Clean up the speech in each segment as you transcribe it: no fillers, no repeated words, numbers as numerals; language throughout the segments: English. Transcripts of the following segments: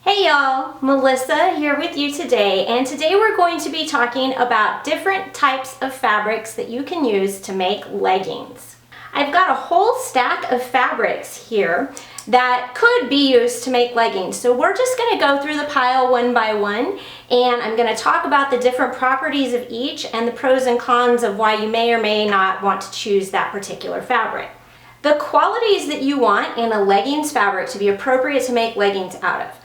Hey y'all, Melissa here with you today, and today we're going to be talking about different types of fabrics that you can use to make leggings. I've got a whole stack of fabrics here that could be used to make leggings, so we're just going to go through the pile one by one, and I'm going to talk about the different properties of each and the pros and cons of why you may or may not want to choose that particular fabric. The qualities that you want in a leggings fabric to be appropriate to make leggings out of.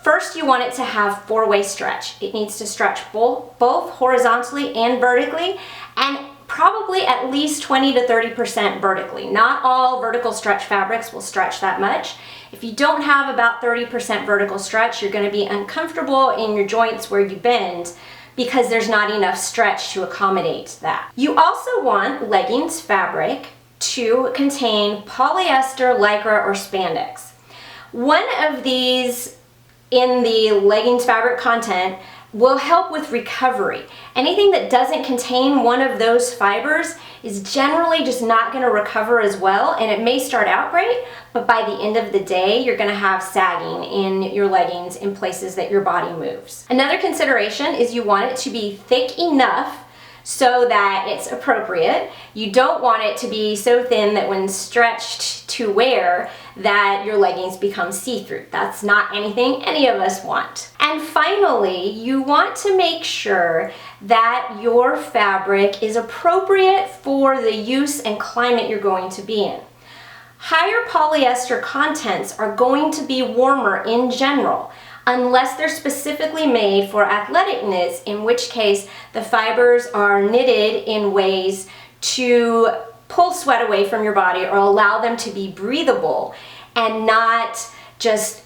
First, you want it to have four-way stretch. It needs to stretch both horizontally and vertically, and probably at least 20 to 30% vertically. Not all vertical stretch fabrics will stretch that much. If you don't have about 30% vertical stretch, you're going to be uncomfortable in your joints where you bend because there's not enough stretch to accommodate that. You also want leggings fabric to contain polyester, lycra, or spandex. One of these in the leggings fabric content will help with recovery. Anything that doesn't contain one of those fibers is generally just not going to recover as well, and it may start out great, but by the end of the day you're going to have sagging in your leggings in places that your body moves. Another consideration is you want it to be thick enough so that it's appropriate. You don't want it to be so thin that when stretched to wear that your leggings become see-through. That's not anything any of us want. And finally, you want to make sure that your fabric is appropriate for the use and climate you're going to be in. Higher polyester contents are going to be warmer in general, unless they're specifically made for athletic knits, in which case the fibers are knitted in ways to pull sweat away from your body or allow them to be breathable, and not just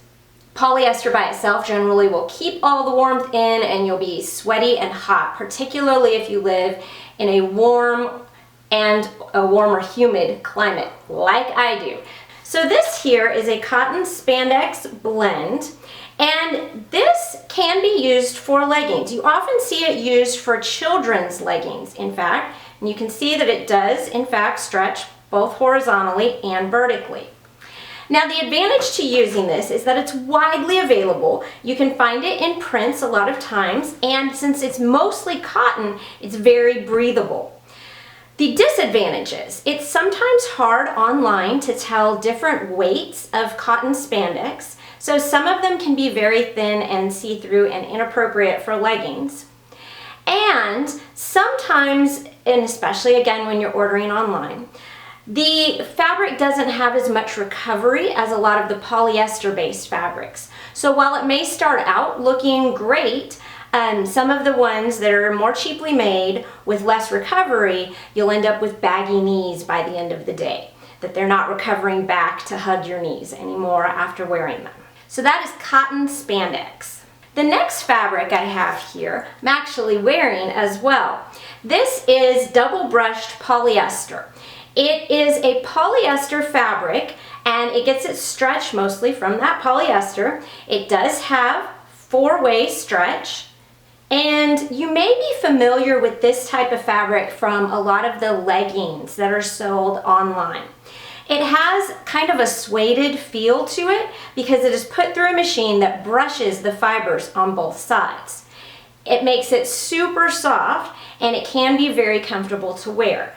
polyester by itself generally will keep all the warmth in and you'll be sweaty and hot, particularly if you live in a warm and a warmer humid climate like I do. So this here is a cotton spandex blend, and this can be used for leggings. You often see it used for children's leggings, in fact, and you can see that it does, in fact, stretch both horizontally and vertically. Now, the advantage to using this is that it's widely available. You can find it in prints a lot of times, and since it's mostly cotton, it's very breathable. The disadvantages: it's sometimes hard online to tell different weights of cotton spandex, so some of them can be very thin and see-through and inappropriate for leggings. And sometimes, and especially again when you're ordering online, the fabric doesn't have as much recovery as a lot of the polyester-based fabrics. So while it may start out looking great, some of the ones that are more cheaply made with less recovery, you'll end up with baggy knees by the end of the day, that they're not recovering back to hug your knees anymore after wearing them. So that is cotton spandex. The next fabric I have here, I'm actually wearing as well. This is double brushed polyester. It is a polyester fabric, and it gets its stretch mostly from that polyester. It does have four-way stretch, and you may be familiar with this type of fabric from a lot of the leggings that are sold online. It has kind of a suede feel to it because it is put through a machine that brushes the fibers on both sides. It makes it super soft, and it can be very comfortable to wear.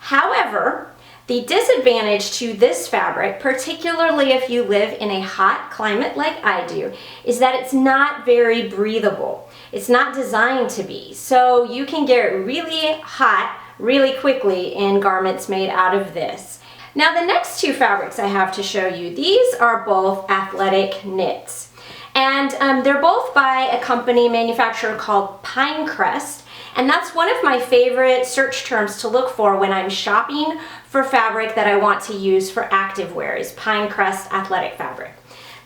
However, the disadvantage to this fabric, particularly if you live in a hot climate like I do, is that it's not very breathable. It's not designed to be. So you can get really hot really quickly in garments made out of this. Now, the next two fabrics I have to show you, these are both athletic knits. And they're both by a company manufacturer called Crust. And that's one of my favorite search terms to look for when I'm shopping for fabric that I want to use for activewear, is Crust athletic fabric.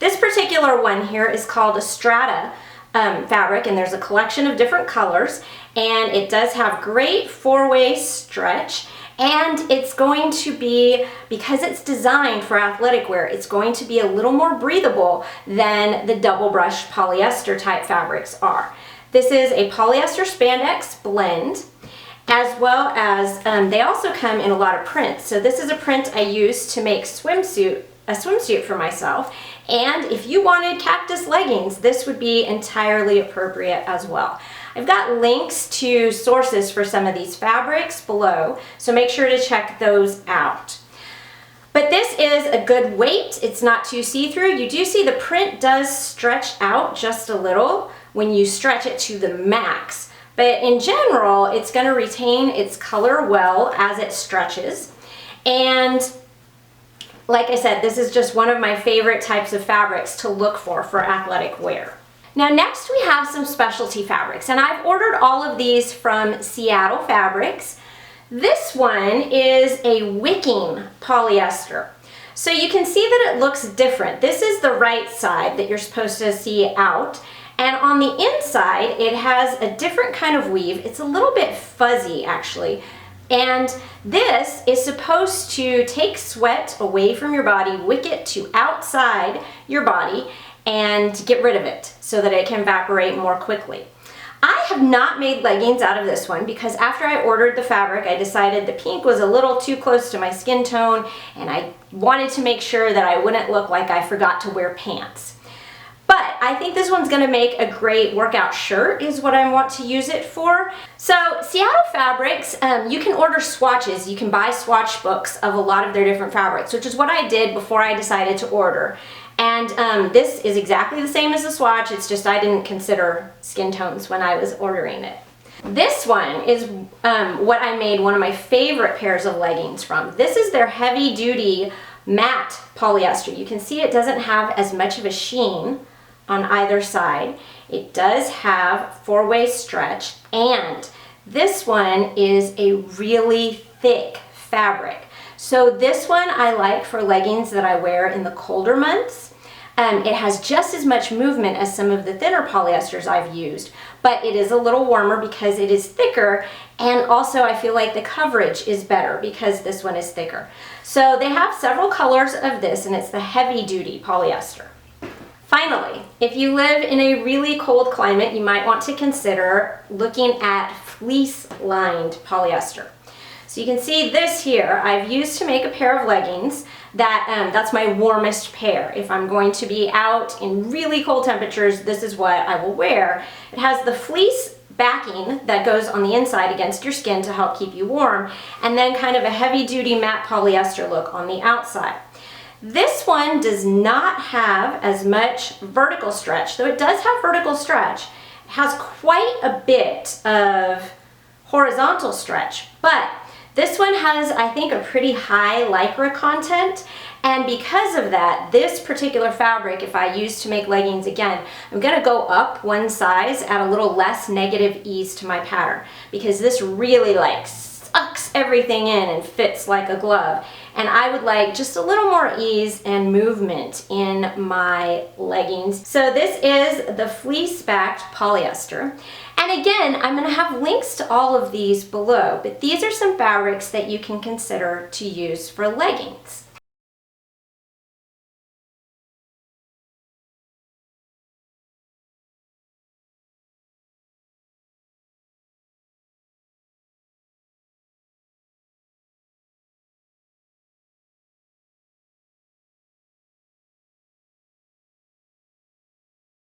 This particular one here is called a Strata fabric, and there's a collection of different colors, and it does have great four-way stretch, and it's going to be, because it's designed for athletic wear, it's going to be a little more breathable than the double brushed polyester type fabrics are. This is a polyester spandex blend, as well as they also come in a lot of prints. So this is a print I used to make a swimsuit for myself, And if you wanted cactus leggings, this would be entirely appropriate as well. I've got links to sources for some of these fabrics below, so make sure to check those out. But this is a good weight. It's not too see-through. You do see the print does stretch out just a little when you stretch it to the max. But in general, it's going to retain its color well as it stretches. And like I said, this is just one of my favorite types of fabrics to look for athletic wear. Now next we have some specialty fabrics, and I've ordered all of these from Seattle Fabrics. This one is a wicking polyester. So you can see that it looks different. This is the right side that you're supposed to see out. And on the inside, it has a different kind of weave. It's a little bit fuzzy actually. And this is supposed to take sweat away from your body, wick it to outside your body, and get rid of it so that it can evaporate more quickly. I have not made leggings out of this one because after I ordered the fabric, I decided the pink was a little too close to my skin tone, and I wanted to make sure that I wouldn't look like I forgot to wear pants. But I think this one's gonna make a great workout shirt is what I want to use it for. So Seattle Fabrics, you can order swatches. You can buy swatch books of a lot of their different fabrics, which is what I did before I decided to order. And this is exactly the same as the swatch, it's just I didn't consider skin tones when I was ordering it. This one is what I made one of my favorite pairs of leggings from. This is their heavy duty matte polyester. You can see it doesn't have as much of a sheen on either side. It does have four-way stretch, and this one is a really thick fabric. So this one I like for leggings that I wear in the colder months. It has just as much movement as some of the thinner polyesters I've used, but it is a little warmer because it is thicker, and also I feel like the coverage is better because this one is thicker. So they have several colors of this, and it's the heavy duty polyester. Finally, if you live in a really cold climate, you might want to consider looking at fleece-lined polyester. So you can see this here, I've used to make a pair of leggings that's my warmest pair. If I'm going to be out in really cold temperatures, this is what I will wear. It has the fleece backing that goes on the inside against your skin to help keep you warm, and then kind of a heavy-duty matte polyester look on the outside. This one does not have as much vertical stretch, though it does have vertical stretch. It has quite a bit of horizontal stretch, but this one has, I think, a pretty high lycra content, and because of that, this particular fabric, if I use to make leggings again, I'm going to go up one size, add a little less negative ease to my pattern, because this really sucks everything in and fits like a glove, and I would like just a little more ease and movement in my leggings. So this is the fleece-backed polyester. And again, I'm going to have links to all of these below, but these are some fabrics that you can consider to use for leggings.